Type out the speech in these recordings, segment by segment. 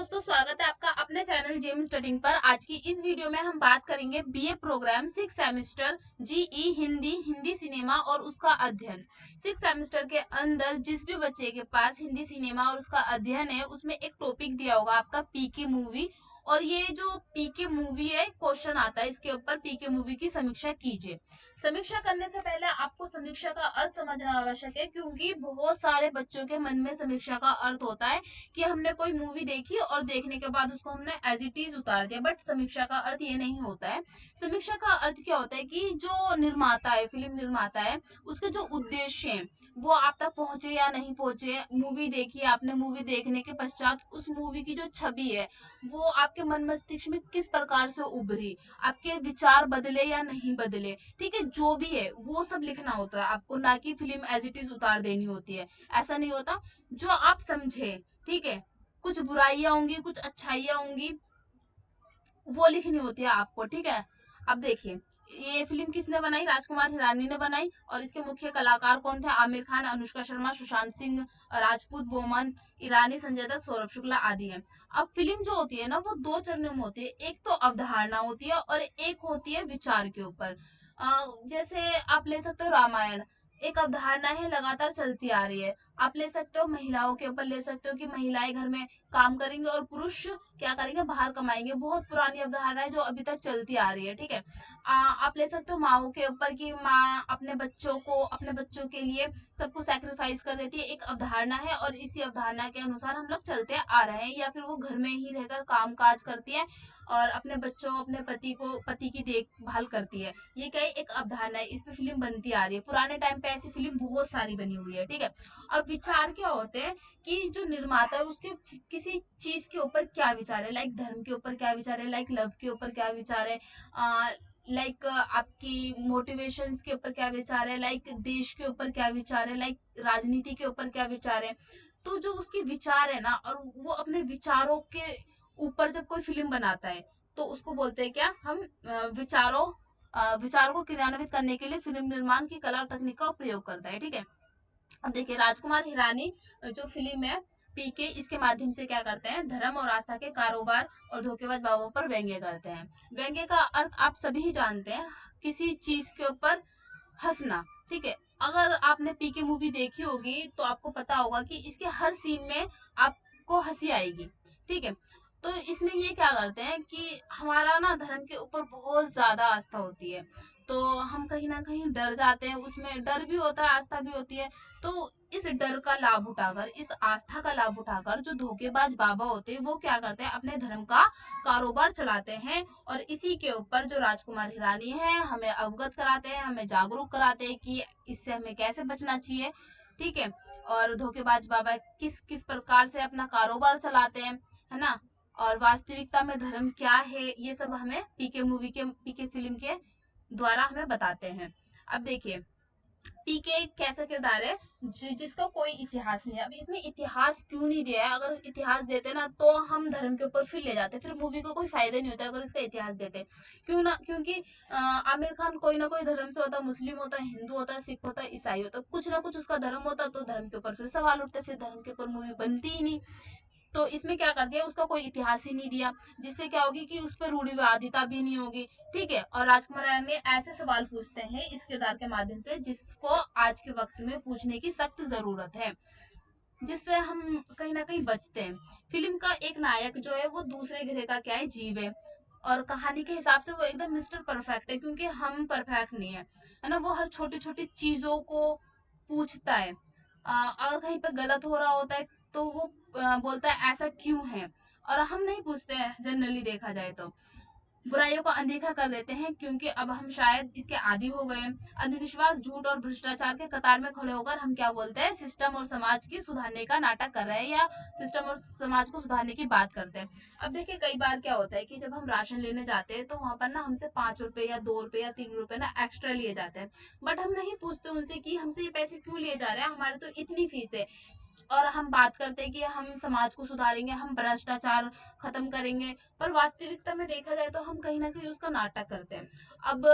दोस्तों, स्वागत है आपका अपने चैनल जेम स्टडिंग पर। आज की इस वीडियो में हम बात करेंगे BA program 6 semester GE Hindi Hindi cinema और उसका अध्ययन। 6 सेमेस्टर के अंदर जिस भी बच्चे के पास हिंदी सिनेमा और उसका अध्ययन है, उसमें एक टॉपिक दिया होगा आपका पीके मूवी। और ये जो पीके मूवी है, क्वेश्चन आता है इसके ऊपर, पीके मूवी की समीक्षा कीजिए। समीक्षा करने से पहले आपको समीक्षा का अर्थ समझना आवश्यक है, क्योंकि बहुत सारे बच्चों के मन में समीक्षा का अर्थ होता है कि हमने कोई मूवी देखी और देखने के बाद उसको हमने एज इट इज उतार दिया। बट समीक्षा का अर्थ ये नहीं होता है। समीक्षा का अर्थ क्या होता है कि जो निर्माता है, फिल्म निर्माता है, उसके जो उद्देश्य हैं वो आप तक पहुंचे या नहीं पहुंचे। मूवी देखी, आपने मूवी देखने के पश्चात उस मूवी की जो छवि है वो आपके मन मस्तिष्क में किस प्रकार से उभरी, आपके विचार बदले या नहीं बदले, ठीक है, जो भी है वो सब लिखना होता है आपको, ना कि फिल्म एज इट इज उतार देनी होती है। ऐसा नहीं होता। जो आप समझे, ठीक है, कुछ बुराइयां होंगी, कुछ अच्छाइयां होंगी, वो लिखनी होती है आपको, ठीक है। अब देखिए, ये फिल्म किसने बनाई? राजकुमार हिरानी ने बनाई। और इसके मुख्य कलाकार कौन थे? आमिर खान, अनुष्का शर्मा, सुशांत सिंह राजपूत, बोमन ईरानी, संजय दत्त, सौरभ शुक्ला आदि है। अब फिल्म जो होती है ना, वो दो चरणों में होती है। एक तो अवधारणा होती है और एक होती है विचार के ऊपर। जैसे आप ले सकते हो रामायण, एक अवधारणा है, लगातार चलती आ रही है। आप ले सकते हो महिलाओं के ऊपर, ले सकते हो कि महिलाएं घर में काम करेंगे और पुरुष क्या करेंगे? बाहर कमाएंगे। बहुत पुरानी अवधारणा है जो अभी तक चलती आ रही है, ठीक है। आप ले सकते हो माओ के ऊपर कि माँ अपने बच्चों को, अपने बच्चों के लिए सब कुछ सैक्रिफाइस कर देती है। एक अवधारणा है और इसी अवधारणा के अनुसार हम लोग चलते आ रहे हैं। या फिर वो घर में ही रहकर काम काज करती है और अपने बच्चों, अपने पति की देखभाल करती है। ये क्या है? एक अवधारणा है। इस पे फिल्म बनती आ रही है। पुराने टाइम पे ऐसी फिल्म बहुत सारी बनी हुई है, ठीक है। अब विचार क्या होते हैं कि जो निर्माता है उसके किसी चीज के ऊपर क्या विचार है, लाइक धर्म के ऊपर क्या विचार है, लाइक लव के ऊपर क्या विचार है, लाइक आपकी मोटिवेशंस के ऊपर क्या विचार है, लाइक देश के ऊपर क्या विचार है, लाइक राजनीति के ऊपर क्या विचार है। तो जो उसके विचार है ना, और वो अपने विचारों के ऊपर जब कोई फिल्म बनाता है तो उसको बोलते हैं क्या? हम विचारों को क्रियान्वित करने के लिए फिल्म निर्माण की कला और तकनीक का प्रयोग करता है, ठीक है। अब देखिए, राजकुमार हिरानी जो फिल्म है पीके, इसके माध्यम से क्या करते हैं? धर्म और आस्था के कारोबार और धोखेबाज बाबुओं पर व्यंग्य करते हैं। व्यंग्य का अर्थ आप सभी ही जानते हैं, किसी चीज के ऊपर हंसना, ठीक है। अगर आपने पीके मूवी देखी होगी तो आपको पता होगा कि इसके हर सीन में आपको हंसी आएगी, ठीक है। तो इसमें ये क्या करते हैं कि हमारा ना धर्म के ऊपर बहुत ज्यादा आस्था होती है, तो हम कहीं ना कहीं डर जाते हैं। उसमें डर भी होता है, आस्था भी होती है। तो इस डर का लाभ उठाकर, इस आस्था का लाभ उठाकर जो धोखेबाज बाबा होते हैं वो क्या करते हैं? अपने धर्म का कारोबार चलाते हैं। और इसी के ऊपर जो राजकुमार हिरानी है हमें अवगत कराते हैं, हमें जागरूक कराते हैं कि इससे हमें कैसे बचना चाहिए, ठीक है। और धोखेबाज बाबा किस किस प्रकार से अपना कारोबार चलाते हैं, है ना। और वास्तविकता में धर्म क्या है, ये सब हमें पीके फिल्म के द्वारा हमें बताते हैं। अब देखिए, पीके एक कैसा किरदार है जिसका कोई इतिहास नहीं है। अब इसमें इतिहास क्यों नहीं दिया है? अगर इतिहास देते ना तो हम धर्म के ऊपर फिर ले जाते, फिर मूवी को कोई फायदा नहीं होता अगर इसका इतिहास देते। क्यों ना? क्योंकि आमिर खान कोई ना कोई धर्म से होता, मुस्लिम होता, हिंदू होता, सिख होता, ईसाई होता, कुछ ना कुछ उसका धर्म होता, तो धर्म के ऊपर फिर सवाल उठते, फिर धर्म के ऊपर मूवी बनती ही नहीं। तो इसमें क्या कर दिया? उसका कोई इतिहास ही नहीं दिया, जिससे क्या होगी कि उस पर रूढ़िवादिता भी नहीं होगी, ठीक है। और राजकुमार राय ऐसे सवाल पूछते हैं इस किरदार के माध्यम से जिसको आज के वक्त में पूछने की सख्त जरूरत है, जिससे हम कहीं ना कहीं बचते हैं। फिल्म का एक नायक जो है वो दूसरे ग्रह का क्या है? जीव है। और कहानी के हिसाब से वो एकदम मिस्टर परफेक्ट है, क्योंकि हम परफेक्ट नहीं है ना। वो हर छोटी छोटी चीजों को पूछता है। अगर कहीं पे गलत हो रहा होता है तो वो बोलता है ऐसा क्यों है। और हम नहीं पूछते हैं जनरली, देखा जाए तो बुराइयों को अनदेखा कर देते हैं, क्योंकि अब हम शायद इसके आदी हो गए हैं। अंधविश्वास, झूठ और भ्रष्टाचार के कतार में खड़े होकर हम क्या बोलते हैं? सिस्टम और समाज की सुधारने का नाटक कर रहे हैं, या सिस्टम और समाज को सुधारने की बात करते हैं। अब देखिए, कई बार क्या होता है कि जब हम राशन लेने जाते हैं तो वहां पर ना हमसे 5 रुपए या 2 रुपए या 3 रुपए ना एक्स्ट्रा लिए जाते हैं। बट हम नहीं पूछते उनसे कि हमसे ये पैसे क्यों लिए जा रहे हैं, हमारे तो इतनी फीस है। और हम बात करते हैं कि हम समाज को सुधारेंगे, हम भ्रष्टाचार खत्म करेंगे, पर वास्तविकता में देखा जाए तो हम कहीं ना कहीं उसका नाटक करते हैं। अब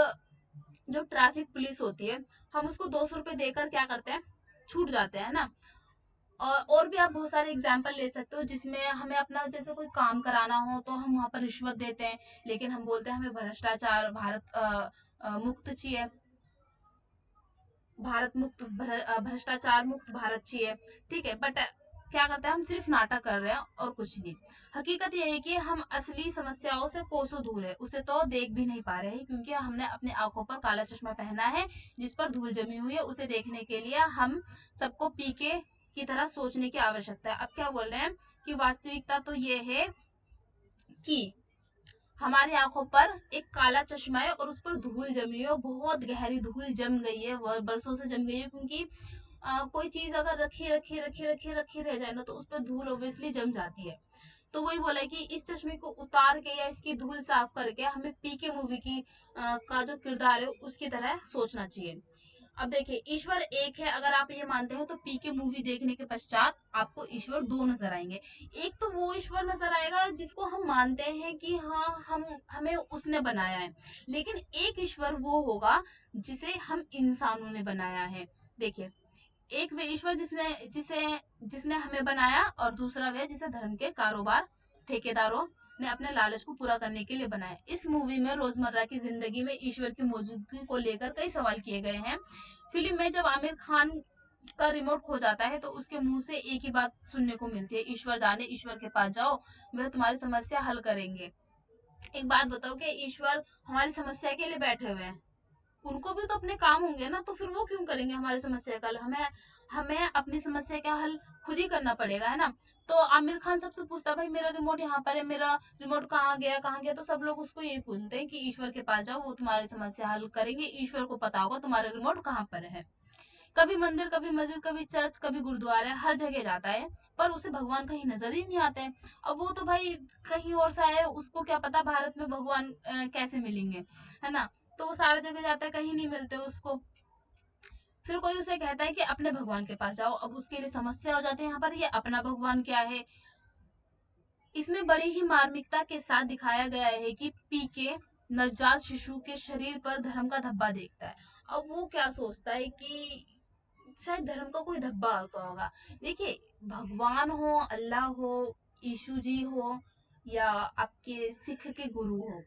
जो ट्रैफिक पुलिस होती है, हम उसको 200 रुपए देकर क्या करते हैं? छूट जाते हैं ना। और भी आप बहुत सारे एग्जाम्पल ले सकते हो जिसमें हमें अपना जैसे कोई काम कराना हो तो हम वहां पर रिश्वत देते हैं, लेकिन हम बोलते हैं हमें भ्रष्टाचार भारत मुक्त चाहिए, भारत मुक्त भ्रष्टाचार मुक्त भारत चाहिए। ठीक है, बट क्या करते हैं हम, सिर्फ नाटक कर रहे हैं और कुछ नहीं। हकीकत यह है कि हम असली समस्याओं से कोसों दूर है, उसे तो देख भी नहीं पा रहे हैं, क्योंकि हमने अपनी आंखों पर काला चश्मा पहना है जिस पर धूल जमी हुई है। उसे देखने के लिए हम सबको पीके की तरह सोचने की आवश्यकता है। अब क्या बोल रहे हैं कि वास्तविकता तो ये है कि हमारी आंखों पर एक काला चश्मा है और उस पर धूल जमी है, बहुत गहरी धूल जम गई है, बरसों से जम गई है, क्योंकि कोई चीज अगर रखी रखी रखी रखी रखी रह जाए ना तो उस पर धूल ऑब्वियसली जम जाती है। तो वही बोला है कि इस चश्मे को उतार के या इसकी धूल साफ करके हमें पीके मूवी की का जो किरदार है उसकी तरह सोचना चाहिए। अब देखिए, ईश्वर एक है अगर आप ये मानते हैं, तो पीके मूवी देखने के पश्चात आपको ईश्वर दो नजर आएंगे। एक तो वो ईश्वर नजर आएगा जिसको हम मानते हैं कि हाँ हम हमें उसने बनाया है, लेकिन एक ईश्वर वो होगा जिसे हम इंसानों ने बनाया है। देखिए, एक वे ईश्वर जिसने जिसे जिसने हमें बनाया, और दूसरा वे जिसे धर्म के कारोबार ठेकेदारों ने अपने लालच को पूरा करने के लिए बनाया। इस मूवी में रोजमर्रा की जिंदगी में ईश्वर की मौजूदगी को लेकर कई सवाल किए गए हैं। फिल्म में जब आमिर खान का रिमोट खो जाता है तो उसके मुंह से एक ही बात सुनने को मिलती है, ईश्वर जाने, ईश्वर के पास जाओ, वह तुम्हारी समस्या हल करेंगे। एक बात बताओ कि ईश्वर हमारी समस्या के लिए बैठे हुए हैं? उनको भी तो अपने काम होंगे ना, तो फिर वो क्यों करेंगे हमारी समस्या का हल? हमें हमें अपनी समस्या का हल खुद ही करना पड़ेगा, है ना। तो आमिर खान सबसे पूछता, भाई मेरा रिमोट यहाँ पर है, मेरा रिमोट कहाँ गया कहाँ गया, तो सब लोग उसको यही बोलते हैं कि ईश्वर के पास जाओ, वो तुम्हारी समस्या हल करेंगे, ईश्वर को पता होगा तुम्हारा रिमोट कहाँ पर है। कभी मंदिर, कभी मस्जिद, कभी चर्च, कभी गुरुद्वारा, हर जगह जाता है, पर उसे भगवान कहीं नजर ही नहीं आते हैं। अब वो तो भाई कहीं और से आया है, उसको क्या पता भारत में भगवान कैसे मिलेंगे, है ना। तो वो सारा जगह जाता है, कहीं नहीं मिलते उसको। फिर कोई उसे कहता है कि अपने भगवान के पास जाओ, अब उसके लिए समस्या हो जाती है यहाँ पर, ये अपना भगवान क्या है। इसमें बड़ी ही मार्मिकता के साथ दिखाया गया है कि पीके नवजात शिशु के शरीर पर धर्म का धब्बा देखता है। अब वो क्या सोचता है कि शायद धर्म का कोई धब्बा होता होगा। देखिए, भगवान हो, अल्लाह हो, यीशु जी हो, या आपके सिख के गुरु हो,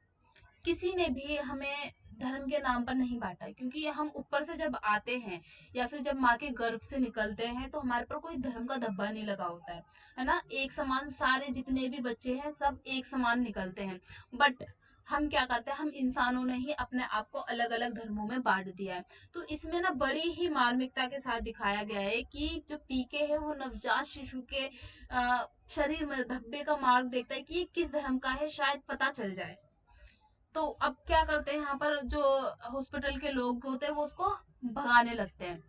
किसी ने भी हमें धर्म के नाम पर नहीं बांटा है, क्योंकि हम ऊपर से जब आते हैं या फिर जब माँ के गर्भ से निकलते हैं तो हमारे पर कोई धर्म का धब्बा नहीं लगा होता है ना। एक समान सारे जितने भी बच्चे हैं सब एक समान निकलते हैं। बट हम क्या करते हैं, हम इंसानों ने ही अपने आप को अलग अलग धर्मों में बांट दिया है। तो इसमें ना बड़ी ही मार्मिकता के साथ दिखाया गया है कि जो पीके है वो नवजात शिशु के शरीर में धब्बे का मार्ग देखता है कि ये किस धर्म का है, शायद पता चल जाए। तो अब क्या करते हैं यहाँ पर जो हॉस्पिटल के लोग होते हैं वो उसको भगाने लगते हैं।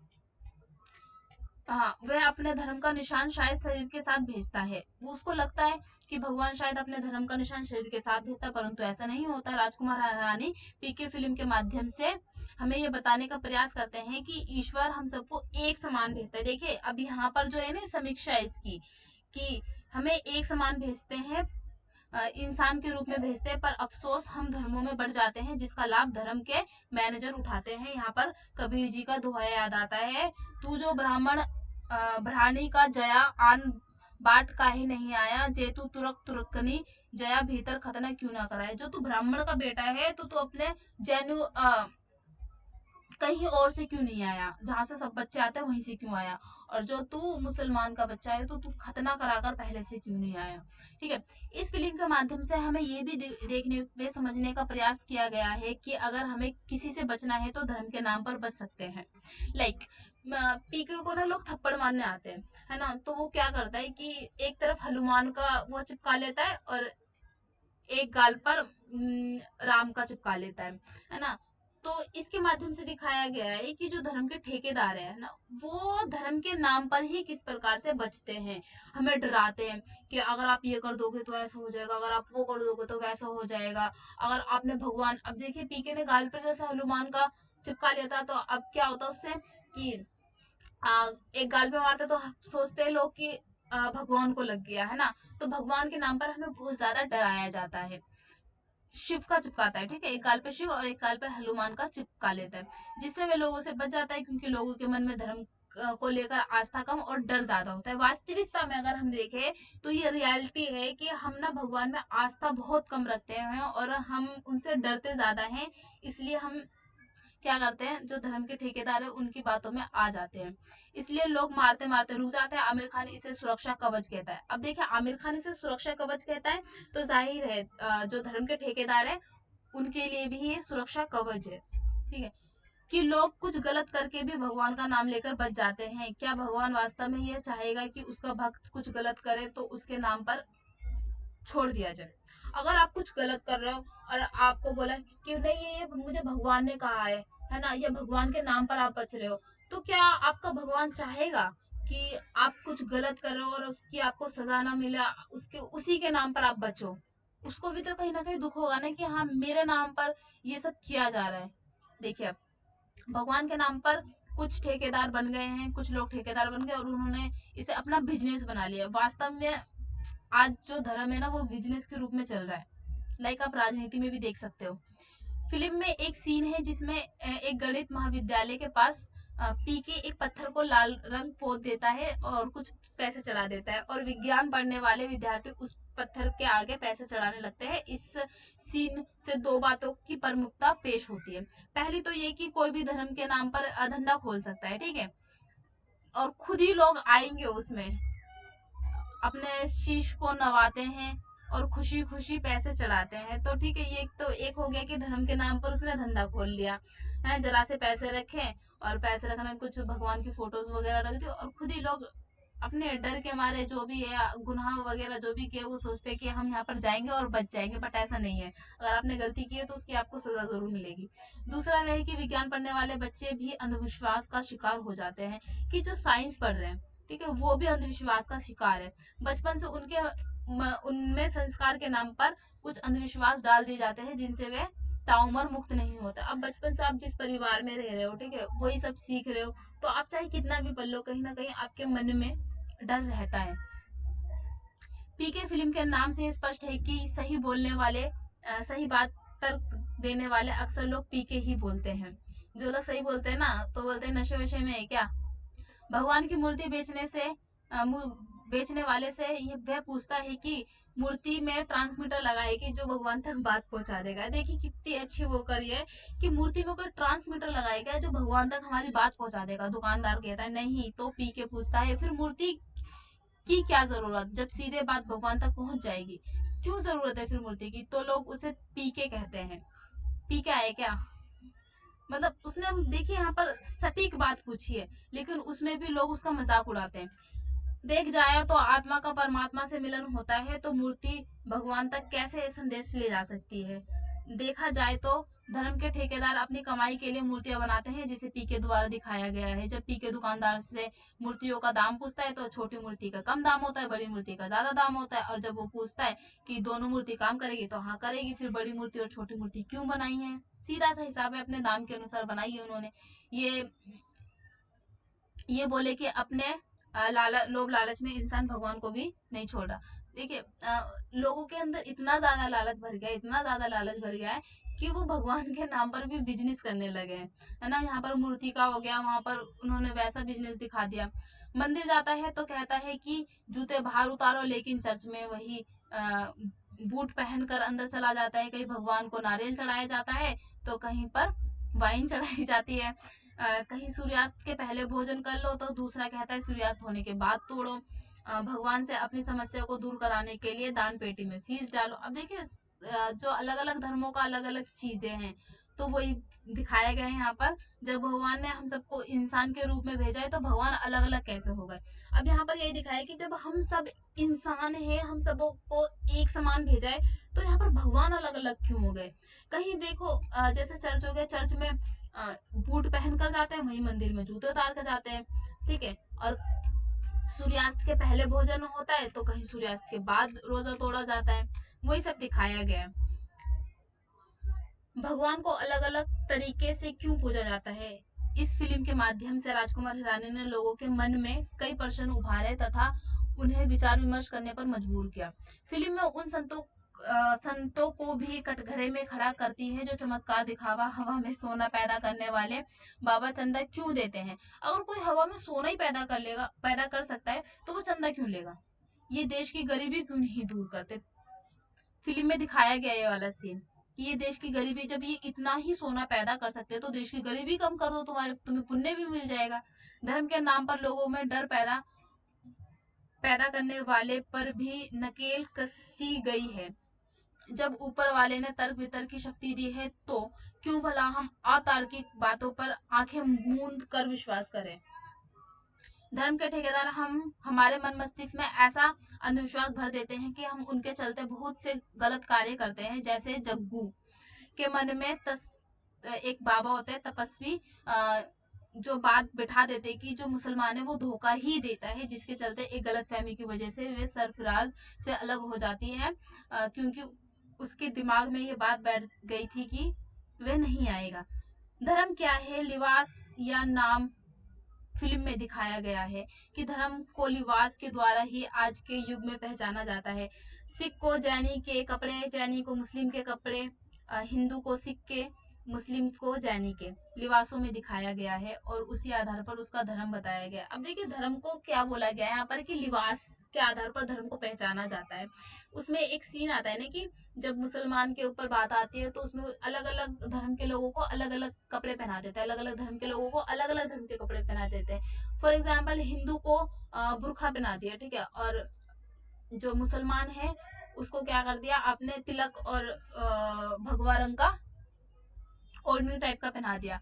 हाँ, वह अपने धर्म का निशान शायद शरीर के साथ भेजता है, वो उसको लगता है कि भगवान शायद अपने धर्म का निशान शरीर के साथ भेजता है, परंतु ऐसा नहीं होता। राजकुमार हिरानी पीके फिल्म के माध्यम से हमें ये बताने का प्रयास करते हैं कि ईश्वर हम सबको एक समान भेजता है। देखिए, अब यहाँ पर जो है ना समीक्षा है इसकी, कि हमें एक समान भेजते हैं, इंसान के रूप में भेजते हैं, पर अफसोस हम धर्मों में बढ़ जाते हैं जिसका लाभ धर्म के मैनेजर उठाते हैं। यहाँ पर कबीर जी का दोहा याद आता है, तू जो ब्राह्मण भ्राणी का जया आन बाट काहे नहीं आया, जे तू तुरक तुरकनी जया भीतर खतना क्यों ना कराए। जो तू ब्राह्मण का बेटा है तो तू अपने जैनु कहीं और से क्यों नहीं आया, जहां से सब बच्चे आते हैं वहीं से क्यों आया, और जो तू मुसलमान का बच्चा है तो तू खतना कराकर पहले से क्यों नहीं आया। ठीक है, इस फिल्म के माध्यम से हमें ये भी देखने वे समझने का प्रयास किया गया है कि अगर हमें किसी से बचना है तो धर्म के नाम पर बच सकते हैं। लाइक पीके को ना लोग थप्पड़ मारने आते हैं, है ना, तो वो क्या करता है कि एक तरफ हनुमान का वो चिपका लेता है और एक गाल पर राम का चिपका लेता है ना। तो इसके माध्यम से दिखाया गया है कि जो धर्म के ठेकेदार है ना, वो धर्म के नाम पर ही किस प्रकार से बचते हैं, हमें डराते हैं कि अगर आप ये कर दोगे तो ऐसा हो जाएगा, अगर आप वो कर दोगे तो वैसा हो जाएगा। अगर आपने भगवान, अब देखिए पीके ने गाल पर जैसे हनुमान का चिपका लिया था, तो अब क्या होता उससे कि एक गाल पे मारते तो सोचते हैं लोग कि भगवान को लग गया, है ना। तो भगवान के नाम पर हमें बहुत ज्यादा डराया जाता है। शिव का चिपकाता है, ठीक है, एक गाल पे शिव और एक गाल पे हनुमान का चिपका लेता है, जिससे वे लोगों से बच जाता है, क्योंकि लोगों के मन में धर्म को लेकर आस्था कम और डर ज्यादा होता है। वास्तविकता में अगर हम देखें तो ये रियलिटी है कि हम ना भगवान में आस्था बहुत कम रखते हैं और हम उनसे डरते ज्यादा हैं। इसलिए हम क्या करते हैं, जो धर्म के ठेकेदार है उनकी बातों में आ जाते हैं, इसलिए लोग मारते मारते रुक जाते हैं। आमिर खान इसे सुरक्षा कवच कहता है। अब देखिए, आमिर खान इसे सुरक्षा कवच कहता है तो जाहिर है जो धर्म के ठेकेदार है उनके लिए भी ये सुरक्षा कवच है। ठीक है, कि लोग कुछ गलत करके भी भगवान का नाम लेकर बच जाते हैं। क्या भगवान वास्तव में यह चाहेगा कि उसका भक्त कुछ गलत करे तो उसके नाम पर छोड़ दिया जाए? अगर आप कुछ गलत कर रहे हो और आपको बोला कि नहीं ये मुझे भगवान ने कहा है ना, या भगवान के नाम पर आप बच रहे हो, तो क्या आपका भगवान चाहेगा कि आप कुछ गलत कर रहे हो और उसकी आपको सजा ना मिले, उसके उसी के नाम पर आप बचो? उसको भी तो कहीं ना कहीं दुख होगा ना कि हाँ मेरे नाम पर ये सब किया जा रहा है। देखिए, अब भगवान के नाम पर कुछ ठेकेदार बन गए हैं, कुछ लोग ठेकेदार बन गए और उन्होंने इसे अपना बिजनेस बना लिया। वास्तव में आज जो धर्म है ना वो बिजनेस के रूप में चल रहा है। लाइक आप राजनीति में भी देख सकते हो। फिल्म में एक सीन है जिसमें एक गणित महाविद्यालय के पास पी के एक पत्थर को लाल रंग पोत देता है और कुछ पैसे चढ़ा देता है, और विज्ञान पढ़ने वाले विद्यार्थी उस पत्थर के आगे पैसे चढ़ाने लगते हैं। इस सीन से दो बातों की प्रमुखता पेश होती है। पहली तो ये कि कोई भी धर्म के नाम पर धंधा खोल सकता है, ठीक है, और खुद ही लोग आएंगे उसमें, अपने शीश को नवाते हैं और खुशी खुशी पैसे चढ़ाते हैं। तो ठीक है, ये तो एक हो गया कि धर्म के नाम पर उसने धंधा खोल लिया है, जरा से पैसे रखे और पैसे रखना कुछ भगवान की फोटोज वगैरह रख दी और खुद ही लोग अपने डर के मारे जो भी है गुनाह वगैरह जो भी किए वो सोचते हैं कि हम यहाँ पर जाएंगे और बच जाएंगे, बट ऐसा नहीं है। अगर आपने गलती की है तो उसकी आपको सजा जरूर मिलेगी। दूसरा वह है कि विज्ञान पढ़ने वाले बच्चे भी अंधविश्वास का शिकार हो जाते हैं, कि जो साइंस पढ़ रहे हैं, ठीक है, वो भी अंधविश्वास का शिकार है। बचपन से उनमें संस्कार के नाम पर कुछ अंधविश्वास डाल दिए जाते हैं जिनसे वे ताउम्र मुक्त नहीं होता। अब बचपन से आप जिस परिवार में रह रहे हो, ठीक है, वही सब सीख रहे हो, तो आप चाहे कितना भी पढ़ लो, कहीं ना कहीं आपके मन में डर रहता है। पीके फिल्म के नाम से स्पष्ट है कि सही बोलने वाले सही बात तर्क देने वाले अक्सर लोग पीके ही बोलते हैं। जो लोग सही बोलते हैं ना तो बोलते हैं नशे वशे में है क्या। भगवान की मूर्ति बेचने वाले से ये वह पूछता है कि मूर्ति में ट्रांसमीटर लगाए कि जो भगवान तक बात पहुंचा देगा। देखिए कितनी अच्छी वो करी है कि मूर्ति में कोई ट्रांसमीटर लगाएगा जो भगवान तक हमारी बात पहुंचा देगा। दुकानदार कहता है नहीं, तो पी के पूछता है फिर मूर्ति की क्या जरूरत, जब सीधे बात भगवान तक पहुंच जाएगी, क्यों जरूरत है फिर मूर्ति की? तो लोग उसे पी के कहते हैं। पी के आए क्या, मतलब उसने, देखिए यहाँ पर सटीक बात पूछी है लेकिन उसमें भी लोग उसका मजाक उड़ाते हैं। देख जाए तो आत्मा का परमात्मा से मिलन होता है तो मूर्ति भगवान तक कैसे संदेश ले जा सकती है? देखा जाए तो धर्म के ठेकेदार अपनी कमाई के लिए मूर्तियां बनाते हैं, जिसे पीके द्वारा दिखाया गया है। जब पीके दुकानदार से मूर्तियों का दाम पूछता है तो छोटी मूर्ति का कम दाम होता है, बड़ी मूर्ति का ज्यादा दाम होता है। और जब वो पूछता है कि दोनों मूर्ति काम करेगी तो हाँ करेगी, फिर बड़ी मूर्ति और छोटी मूर्ति क्यों बनाई है? सीधा सा हिसाब है, अपने दाम के अनुसार बनाई है उन्होंने। ये बोले कि अपने लोभ लालच में इंसान भगवान को भी नहीं छोड़ रहा। देखिए लोगों के अंदर इतना ज्यादा लालच भर गया, इतना ज्यादा लालच भर गया है कि वो भगवान के नाम पर भी बिजनेस करने लगे हैं, है ना। यहाँ पर मूर्ति का हो गया, वहां पर उन्होंने वैसा बिजनेस दिखा दिया। मंदिर जाता है तो कहता है कि जूते बाहर उतारो, लेकिन चर्च में वही बूट पहनकर अंदर चला जाता है। कहीं भगवान को नारियल चढ़ाया जाता है तो कहीं पर वाइन चढ़ाई जाती है। कहीं सूर्यास्त के पहले भोजन कर लो तो दूसरा कहता है सूर्यास्त होने के बाद तोड़ो। भगवान से अपनी समस्या को दूर कराने के लिए दान पेटी में फीस डालो। अब देखिए जो अलग अलग धर्मों का अलग अलग चीजें हैं तो वही दिखाया गया है यहाँ पर। जब भगवान ने हम सबको इंसान के रूप में भेजा है तो भगवान अलग अलग कैसे हो गए? अब यहाँ पर यही दिखाया है कि जब हम सब इंसान हैं, हम सबको एक समान भेजा है, तो यहाँ पर भगवान अलग अलग क्यों हो गए? कहीं देखो जैसे चर्च हो गया, चर्च में बूट पहन कर जाते हैं, वहीं मंदिर में जूते उतार कर जाते हैं, ठीक है। और सूर्यास्त के पहले भोजन होता है तो कहीं सूर्यास्त के बाद रोजा तोड़ा जाता है। वही सब दिखाया गया है। भगवान को अलग अलग तरीके से क्यों पूजा जाता है? इस फिल्म के माध्यम से राजकुमार हिरानी ने लोगों के मन में कई प्रश्न उभारे तथा उन्हें विचार विमर्श करने पर मजबूर किया। फिल्म में उन संतों संतों को भी कटघरे में खड़ा करती है, जो चमत्कार दिखावा हवा में सोना पैदा करने वाले बाबा चंदा क्यों देते हैं? अगर कोई हवा में सोना ही पैदा कर सकता है तो वो चंदा क्यों लेगा? ये देश की गरीबी क्यों नहीं दूर करते? फिल्म में दिखाया गया ये वाला सीन कि ये देश की गरीबी, जब ये इतना ही सोना पैदा कर सकते हैं तो देश की गरीबी कम कर दो, तुम्हें पुण्य भी मिल जाएगा। धर्म के नाम पर लोगों में डर पैदा पैदा करने वाले पर भी नकेल कसी गई है। जब ऊपर वाले ने तर्क वितर्क की शक्ति दी है तो क्यों भला हम अतार्किक बातों पर आंखें मूंद कर विश्वास करें? धर्म के ठेकेदार हमारे मन मस्तिष्क में ऐसा अंधविश्वास भर देते हैं कि हम उनके चलते बहुत से गलत कार्य करते हैं। जैसे जग्गू के मन में एक बाबा होते हैं तपस्वी, जो बात बिठा देते कि जो मुसलमान है वो धोखा ही देता है, जिसके चलते एक गलत फहमी की वजह से वे सरफराज से अलग हो जाती है, क्योंकि उसके दिमाग में ये बात बैठ गई थी कि वह नहीं आएगा। धर्म क्या है, लिबास या नाम? फिल्म में दिखाया गया है कि धर्म को लिबास के द्वारा ही आज के युग में पहचाना जाता है। सिख को जैनी के कपड़े, जैनी को मुस्लिम के कपड़े, हिंदू को सिख के, मुस्लिम को जैनी के लिबासों में दिखाया गया है और उसी आधार पर उसका धर्म बताया गया। अब देखिए धर्म को क्या बोला गया है यहाँ पर कि लिबास के आधार पर धर्म को पहचाना जाता है। उसमें एक सीन आता है ना कि जब मुसलमान के ऊपर बात आती है तो उसमें अलग अलग धर्म के लोगों को अलग अलग कपड़े पहना देते हैं, अलग अलग धर्म के लोगों को अलग अलग धर्म के कपड़े पहना देते हैं। फॉर एग्जाम्पल हिंदू को बुरखा पहना दिया, ठीक है, और जो मुसलमान है उसको क्या कर दिया आपने, तिलक और भगवा रंग का ओढ़नी टाइप का पहना दिया,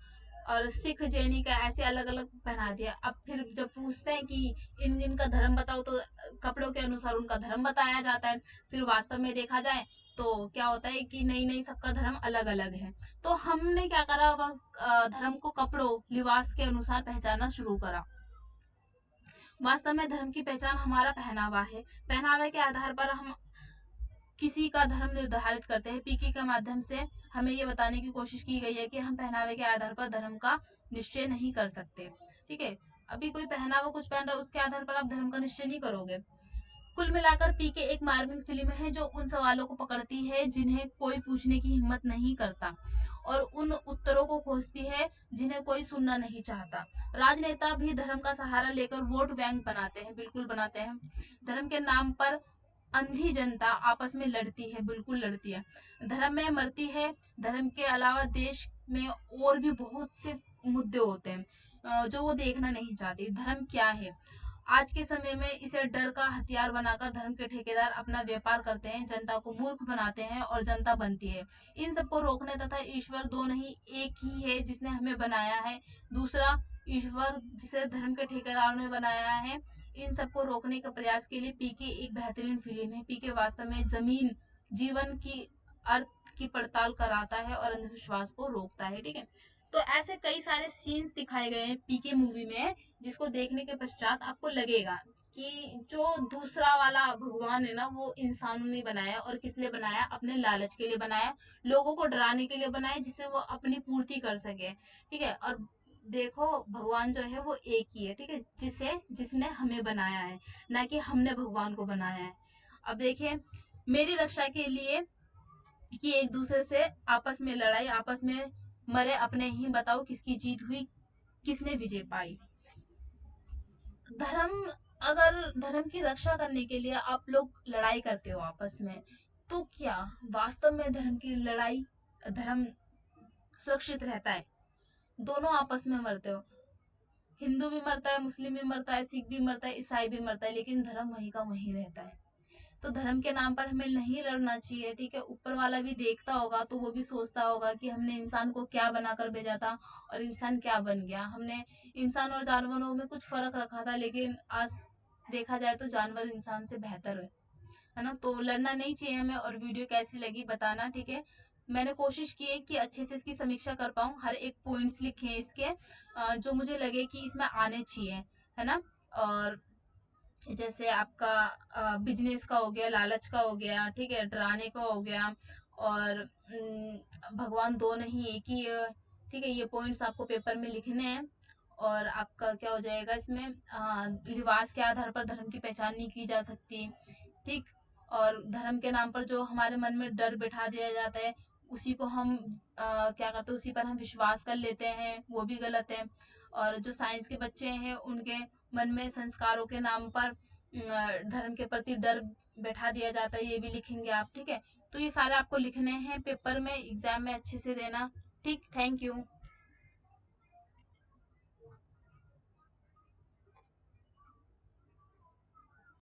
और सिख जैनी का ऐसे अलग अलग पहना दिया। अब फिर जब पूछते हैं कि इनका धर्म बताओ तो कपड़ों के अनुसार उनका धर्म बताया जाता है। फिर वास्तव में देखा जाए तो क्या होता है कि नहीं नहीं, सबका धर्म अलग अलग है। तो हमने क्या करा, धर्म को कपड़ों लिबास के अनुसार पहचानना शुरू करा। वास्तव में धर्म की पहचान हमारा पहनावा है। पहनावे के आधार पर हम किसी का धर्म निर्धारित करते हैं। पीके के माध्यम से हमें ये बताने की कोशिश की गई है कि हम पहनावे के आधार पर धर्म का निश्चय नहीं कर सकते। ठीक है, अभी कोई पहनावा कुछ पहन रहा है उसके आधार पर आप धर्म का निश्चय नहीं करोगे। कुल मिलाकर पीके एक मार्मिक फिल्म है जो उन सवालों को पकड़ती है जिन्हें कोई पूछने की हिम्मत नहीं करता, और उन उत्तरों को खोजती है जिन्हें कोई सुनना नहीं चाहता। राजनेता भी धर्म का सहारा लेकर वोट बैंक बनाते हैं, बिल्कुल बनाते हैं। धर्म के नाम पर अंधी जनता आपस में लड़ती है, बिल्कुल लड़ती है, धर्म में मरती है। धर्म के अलावा देश में और भी बहुत से मुद्दे होते हैं जो वो देखना नहीं चाहती। धर्म क्या है? आज के समय में इसे डर का हथियार बनाकर धर्म के ठेकेदार अपना व्यापार करते हैं, जनता को मूर्ख बनाते हैं और जनता बनती है। इन सबको रोकने तथा ईश्वर दो नहीं एक ही है जिसने हमें बनाया है, दूसरा ईश्वर जिसे धर्म के ठेकेदारों ने बनाया है। इन सबको रोकने के प्रयास के लिए पीके एक बेहतरीन फिल्म है। पीके वास्तव में जमीन जीवन की अर्थ की पड़ताल कराता है और अंधविश्वास को रोकता है। ठीक है, तो ऐसे कई सारे सीन्स दिखाए गए हैं पीके मूवी में, जिसको देखने के पश्चात आपको लगेगा कि जो दूसरा वाला भगवान है ना वो इंसानों ने बनाया, और किस लिए बनाया? अपने लालच के लिए बनाया, लोगों को डराने के लिए बनाया, जिससे वो अपनी पूर्ति कर सके। ठीक है, और देखो भगवान जो है वो एक ही है, ठीक है, जिसने हमें बनाया है, ना कि हमने भगवान को बनाया है। अब देखिए मेरी रक्षा के लिए कि एक दूसरे से आपस में लड़ाई, आपस में मरे अपने ही, बताओ किसकी जीत हुई, किसने विजय पाई? धर्म, अगर धर्म की रक्षा करने के लिए आप लोग लड़ाई करते हो आपस में, तो क्या वास्तव में धर्म की लड़ाई, धर्म सुरक्षित रहता है? दोनों आपस में मरते हो, हिंदू भी मरता है, मुस्लिम भी मरता है, सिख भी मरता है, ईसाई भी मरता है, लेकिन धर्म वहीं का वहीं रहता है। तो धर्म के नाम पर हमें नहीं लड़ना चाहिए। ठीक है, ऊपर वाला भी देखता होगा तो वो भी सोचता होगा कि हमने इंसान को क्या बनाकर भेजा था और इंसान क्या बन गया। हमने इंसान और जानवरों में कुछ फर्क रखा था, लेकिन आज देखा जाए तो जानवर इंसान से बेहतर है ना। तो लड़ना नहीं चाहिए हमें। और वीडियो कैसी लगी बताना, ठीक है। मैंने कोशिश की है कि अच्छे से इसकी समीक्षा कर पाऊँ, हर एक पॉइंट्स लिखे हैं इसके जो मुझे लगे कि इसमें आने चाहिए, है ना। और जैसे आपका बिजनेस का हो गया, लालच का हो गया, ठीक है, डराने का हो गया, और भगवान दो नहीं एक ही है। ठीक है, ये पॉइंट्स आपको पेपर में लिखने हैं। और आपका क्या हो जाएगा इसमें, लिबास के आधार पर धर्म की पहचान नहीं की जा सकती। ठीक, और धर्म के नाम पर जो हमारे मन में डर बैठा दिया जाता है, उसी को हम क्या करते हैं, उसी पर हम विश्वास कर लेते हैं, वो भी गलत है। और जो साइंस के बच्चे हैं उनके मन में संस्कारों के नाम पर धर्म के प्रति डर बैठा दिया जाता है, ये भी लिखेंगे आप, ठीक है। तो ये सारे आपको लिखने हैं पेपर में, एग्जाम में अच्छे से देना। ठीक, थैंक यू।